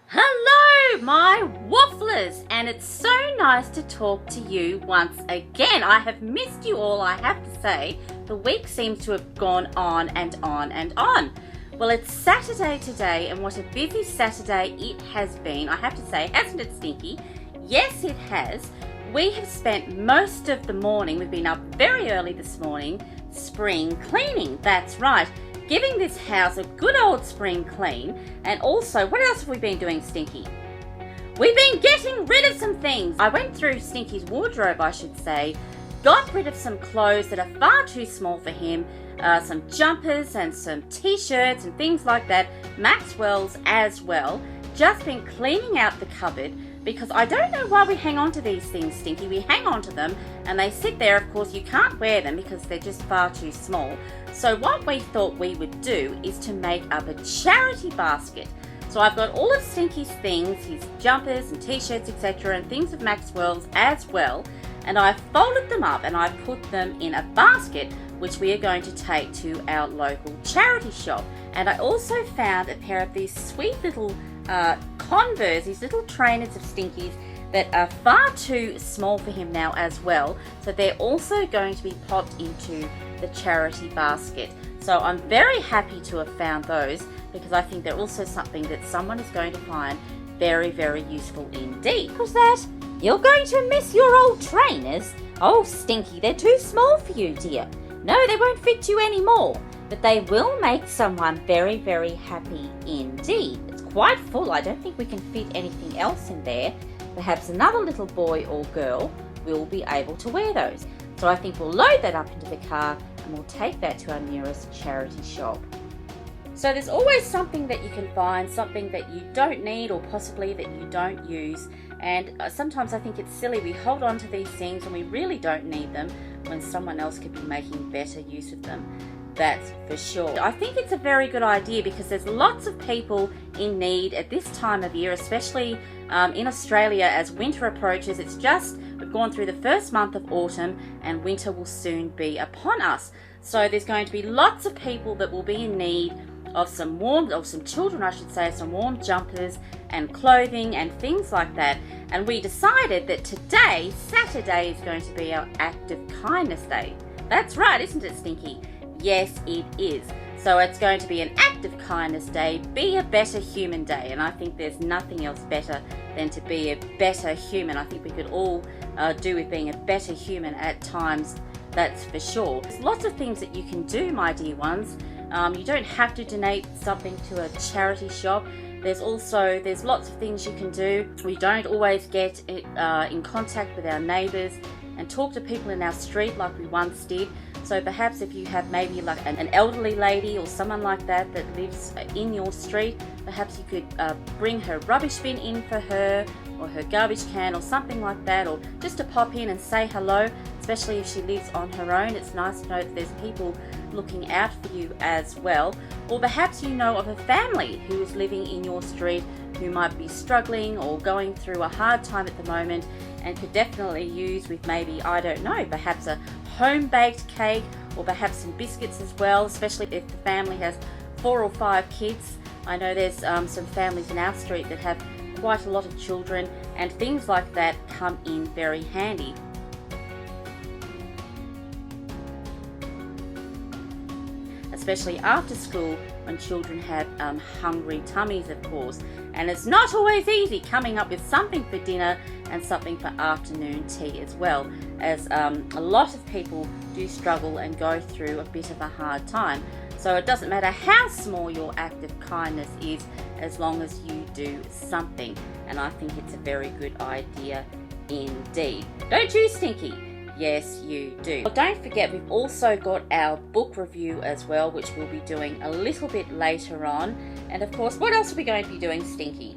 Hello, my wafflers, and it's so nice to talk to you once again. I have missed you all, I have to say. The week seems to have gone on and on and on. Well, it's Saturday today, and what a busy Saturday it has been. I have to say, hasn't it, Stinky? Yes, it has. We have spent most of the morning, we've been up very early this morning, spring cleaning. That's right. Giving this house a good old spring clean. And also, what else have we been doing, Stinky? We've been getting rid of some things. I went through Stinky's wardrobe, I should say, got rid of some clothes that are far too small for him, some jumpers and some t-shirts and things like that, Maxwell's as well. Just been cleaning out the cupboard because I don't know why we hang on to these things, Stinky. We hang on to them and they sit there. Of course, you can't wear them because they're just far too small. So what we thought we would do is to make up a charity basket. So I've got all of Stinky's things, his jumpers and t-shirts, etc., and things of Maxwell's as well. And I've folded them up and I've put them in a basket which we are going to take to our local charity shop. And I also found a pair of these sweet little Converse, these little trainers of Stinky's that are far too small for him now as well. So they're also going to be popped into the charity basket. So I'm very happy to have found those because I think they're also something that someone is going to find very, very useful indeed. What's that? You're going to miss your old trainers? Oh, Stinky, they're too small for you, dear. No, they won't fit you anymore, but they will make someone very, very happy indeed. It's quite full. I don't think we can fit anything else in there. Perhaps another little boy or girl will be able to wear those. So I think we'll load that up into the car and we'll take that to our nearest charity shop. So there's always something that you can find, something that you don't need or possibly that you don't use. And sometimes I think it's silly we hold on to these things and we really don't need them when someone else could be making better use of them. That's for sure. I think it's a very good idea because there's lots of people in need at this time of year, especially in Australia as winter approaches. We've gone through the first month of autumn and winter will soon be upon us. So there's going to be lots of people that will be in need of some children, I should say, some warm jumpers and clothing and things like that. And we decided that today, Saturday, is going to be our Act of Kindness Day. That's right, isn't it, Stinky? Yes, it is. So it's going to be an Act of Kindness Day, Be a Better Human Day. And I think there's nothing else better than to be a better human. I think we could all do with being a better human at times, that's for sure. There's lots of things that you can do, my dear ones. You don't have to donate something to a charity shop. There's lots of things you can do. We don't always get in contact with our neighbours and talk to people in our street like we once did. So perhaps if you have maybe like an elderly lady or someone like that lives in your street, perhaps you could bring her rubbish bin in for her or her garbage can or something like that, or just to pop in and say hello, especially if she lives on her own. It's nice to know that there's people looking out for you as well. Or perhaps you know of a family who is living in your street who might be struggling or going through a hard time at the moment and could definitely use with maybe, I don't know, perhaps a home-baked cake or perhaps some biscuits as well, especially if the family has 4 or 5 kids. I know there's some families in our street that have quite a lot of children, and things like that come in very handy. Especially after school when children have hungry tummies, of course. And it's not always easy coming up with something for dinner and something for afternoon tea as well, as a lot of people do struggle and go through a bit of a hard time. So it doesn't matter how small your act of kindness is, as long as you do something. And I think it's a very good idea indeed. Don't you, Stinky? Yes, you do. Well, don't forget, we've also got our book review as well, which we'll be doing a little bit later on. And of course, what else are we going to be doing, Stinky?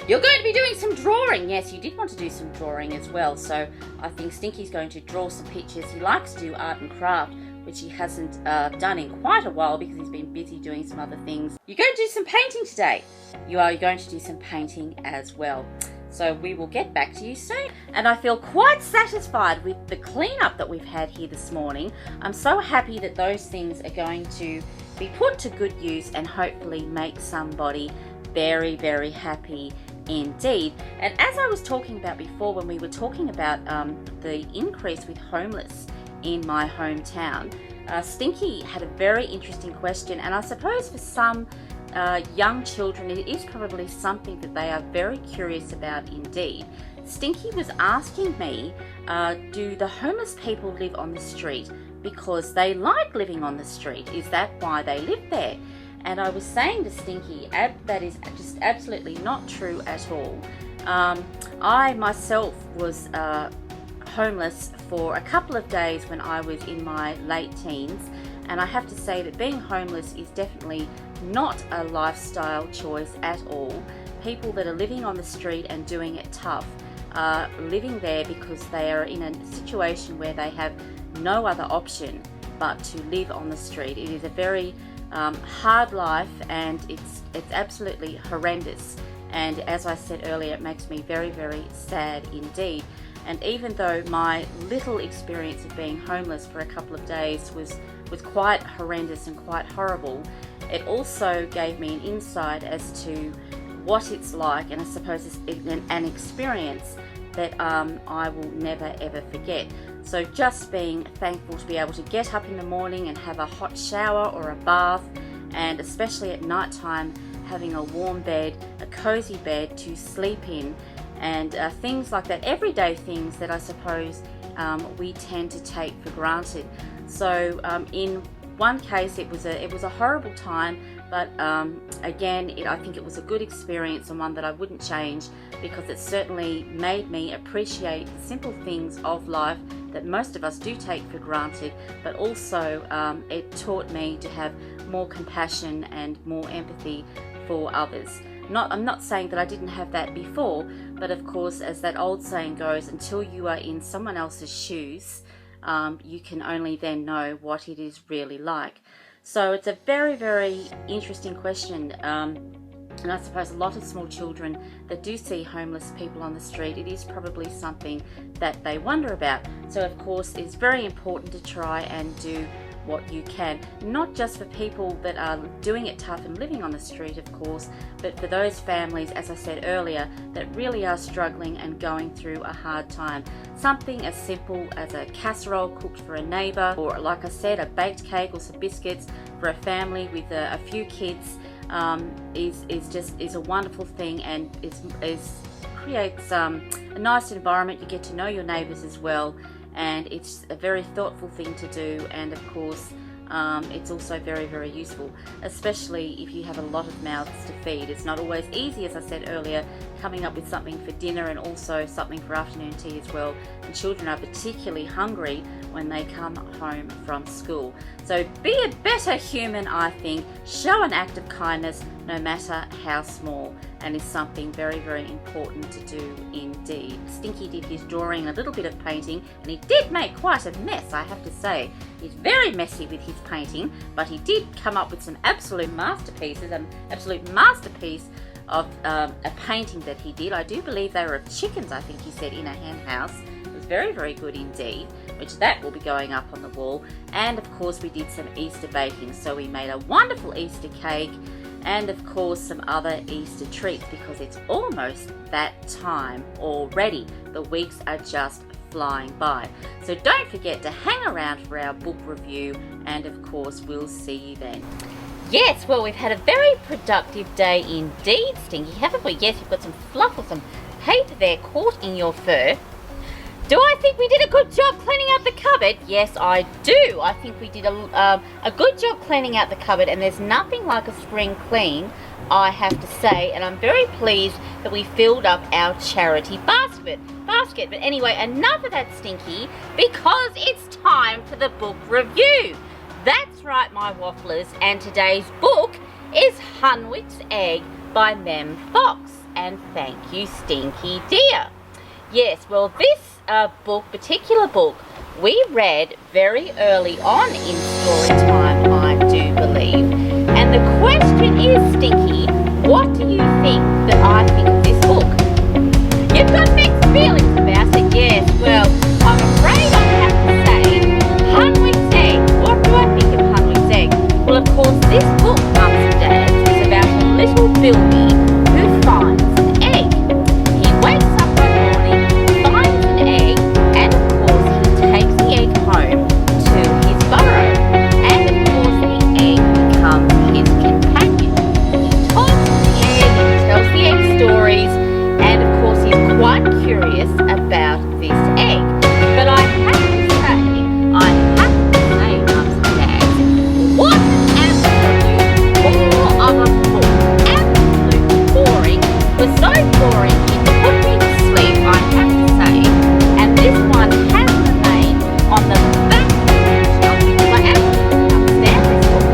You're going to be doing some drawing. Yes, you did want to do some drawing as well. So I think Stinky's going to draw some pictures. He likes to do art and craft, which he hasn't done in quite a while because he's been busy doing some other things. You're going to do some painting today. You are going to do some painting as well. So we will get back to you soon. And I feel quite satisfied with the cleanup that we've had here this morning. I'm so happy that those things are going to be put to good use and hopefully make somebody very, very happy indeed. And as I was talking about before, when we were talking about the increase with homeless in my hometown, Stinky had a very interesting question, and I suppose for some young children it is probably something that they are very curious about indeed. Stinky was asking me, do the homeless people live on the street because they like living on the street? Is that why they live there? And I was saying to Stinky, that is just absolutely not true at all. I myself was homeless for a couple of days when I was in my late teens, and I have to say that being homeless is definitely not a lifestyle choice at all. People that are living on the street and doing it tough are living there because they are in a situation where they have no other option but to live on the street. It is a very hard life, and it's absolutely horrendous, and as I said earlier, it makes me very, very sad indeed. And even though my little experience of being homeless for a couple of days was quite horrendous and quite horrible, it also gave me an insight as to what it's like, and I suppose it's an experience that I will never ever forget. So just being thankful to be able to get up in the morning and have a hot shower or a bath, and especially at night time having a warm bed, a cozy bed to sleep in, and things like that, everyday things that I suppose we tend to take for granted. So in one case it was a horrible time, but again, I think it was a good experience and one that I wouldn't change, because it certainly made me appreciate the simple things of life that most of us do take for granted, but also it taught me to have more compassion and more empathy for others. I'm not saying that I didn't have that before, but of course, as that old saying goes, until you are in someone else's shoes, you can only then know what it is really like. So it's a very, very interesting question. And I suppose a lot of small children that do see homeless people on the street, it is probably something that they wonder about. So of course, it's very important to try and do what you can, not just for people that are doing it tough and living on the street, of course, but for those families, as I said earlier, that really are struggling and going through a hard time. Something as simple as a casserole cooked for a neighbour, or like I said, a baked cake or some biscuits for a family with a few kids, is a wonderful thing, and creates a nice environment. You get to know your neighbours as well, and it's a very thoughtful thing to do, and of course it's also very, very useful, especially if you have a lot of mouths to feed. It's not always easy, as I said earlier, coming up with something for dinner and also something for afternoon tea as well, and children are particularly hungry when they come home from school. So be a better human, I think. Show an act of kindness, no matter how small, and is something very, very important to do indeed. Stinky did his drawing, a little bit of painting, and he did make quite a mess, I have to say. He's very messy with his painting, but he did come up with some absolute masterpieces, an absolute masterpiece of a painting that he did. I do believe they were of chickens, I think he said, in a hen house. It was very, very good indeed, which that will be going up on the wall. And of course we did some Easter baking, so we made a wonderful Easter cake, and of course some other Easter treats, because it's almost that time already. The weeks are just flying by. So don't forget to hang around for our book review, and of course we'll see you then. Yes, well, we've had a very productive day indeed, Stinky, haven't we? Yes, you've got some fluff or some paper there caught in your fur. Do I think we did a good job cleaning out the cupboard? Yes, I do. I think we did a good job cleaning out the cupboard, and there's nothing like a spring clean, I have to say, and I'm very pleased that we filled up our charity basket. But anyway, enough of that, Stinky, because it's time for the book review. That's right, my wafflers, and today's book is Hunwick's Egg by Mem Fox, and thank you, Stinky dear. Yes, well, this particular book, we read very early on in story time, I do believe. And the question is, Stinky, what do you think that I think of this book? You've got mixed feelings about it, yes. Well, I'm afraid I have to say, Hunwick's Egg. What do I think of Hunwick's Egg? Well, of course, this book, Mums and Dads, is about a little Bilby egg. But I have to say, mums and dads, what an absolute bore of a book. Absolutely boring. It was so boring it put me to sleep, I have to say. And this one has remained on the back of the shelf because I absolutely can't stand this book.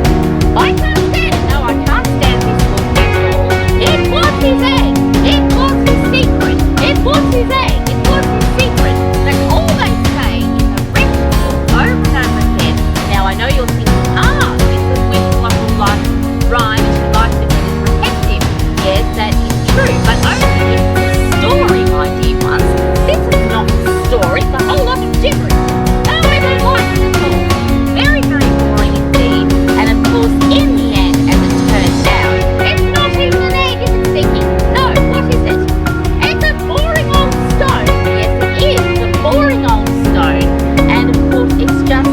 I can't stand it. No, I can't stand this book at all. It was his egg. It was his secret. It was his egg. It was his secret. That's all they say in the rest of the book over and over again. Now I know you're thinking, this is Wiffle like rhyme and she likes it when it's repetitive. Yes, that is true, but only if it's a story, my dear ones. This is not a story, it's a whole lot of gibberish. No, I don't like it at all. Very, very boring indeed. And of course, in the end, as it turns out, it's not even an egg, is it, Stinky? No, what is it? It's a boring old stone. Yes, it is. It's a boring old stone. And of course, it's just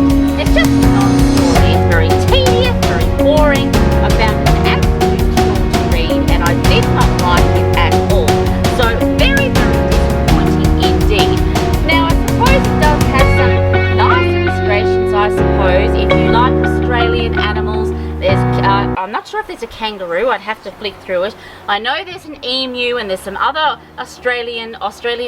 a non-story. It's very tedious, very boring. I found it an absolute chore to read, and I did not like it at all. So very, very disappointing indeed. Now, I suppose it does have some nice illustrations, I suppose, if you like Australian animals. There's, I'm not sure if there's a kangaroo, I'd have to flick through it. I know there's an emu and there's some other Australian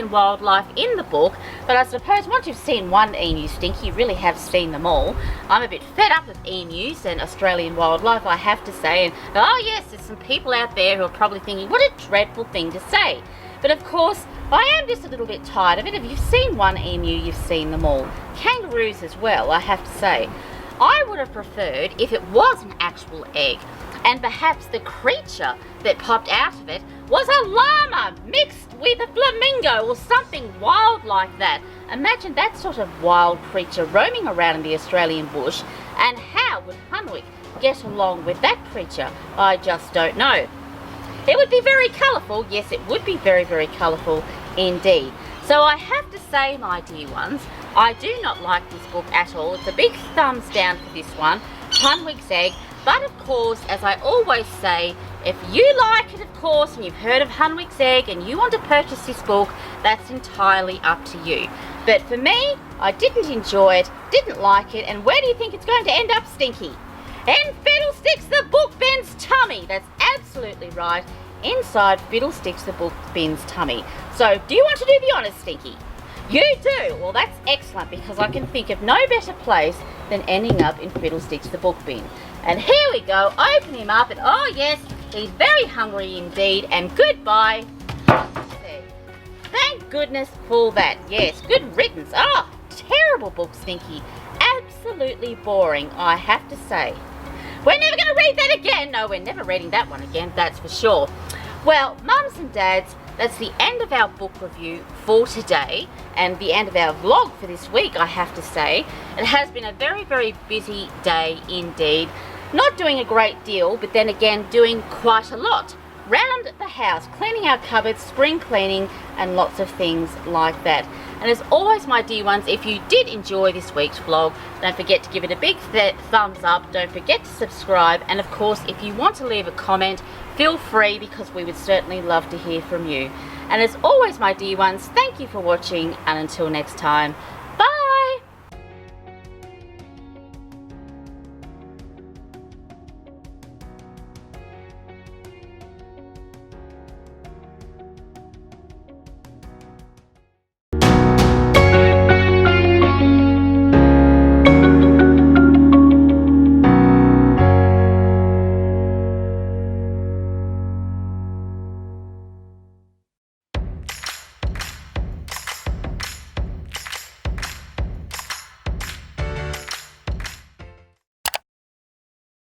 wildlife in the book, but I suppose once you've seen one emu, Stinky, you really have seen them all. I'm a bit fed up with emus and Australian wildlife, I have to say, and oh yes, there's some people out there who are probably thinking, what a dreadful thing to say. But of course, I am just a little bit tired of it. If you've seen one emu, you've seen them all. Kangaroos as well, I have to say. I would have preferred if it was an actual egg, and perhaps the creature that popped out of it was a llama mixed with a flamingo or something wild like that. Imagine that sort of wild creature roaming around in the Australian bush, and how would Hunwick get along with that creature? I just don't know. It would be very colourful. Yes, it would be very, very colourful indeed. So I have to say, my dear ones, I do not like this book at all. It's a big thumbs down for this one, Hunwick's Egg. But of course, as I always say, if you like it, of course, and you've heard of Hunwick's Egg and you want to purchase this book, that's entirely up to you. But for me, I didn't enjoy it, didn't like it, and where do you think it's going to end up, Stinky? In Fiddlesticks the Book Bin's tummy. That's absolutely right. Inside Fiddlesticks the Book Bin's tummy. So, do you want to do the honours, Stinky? You do? Well, that's excellent, because I can think of no better place than ending up in Fiddlesticks the Book Bin. And here we go, open him up, and oh yes, he's very hungry indeed, and goodbye. Thank goodness for that. Yes, good riddance. Oh, terrible book, Stinky. Absolutely boring, I have to say. We're never going to read that again. No, we're never reading that one again, that's for sure. Well, mums and dads, that's the end of our book review for today, and the end of our vlog for this week, I have to say. It has been a very, very busy day indeed. Not doing a great deal, but then again doing quite a lot. Round the house, cleaning our cupboards, spring cleaning, and lots of things like that. And as always, my dear ones, if you did enjoy this week's vlog, don't forget to give it a big thumbs up. Don't forget to subscribe. And of course, if you want to leave a comment, feel free, because we would certainly love to hear from you. And as always, my dear ones, thank you for watching. And until next time,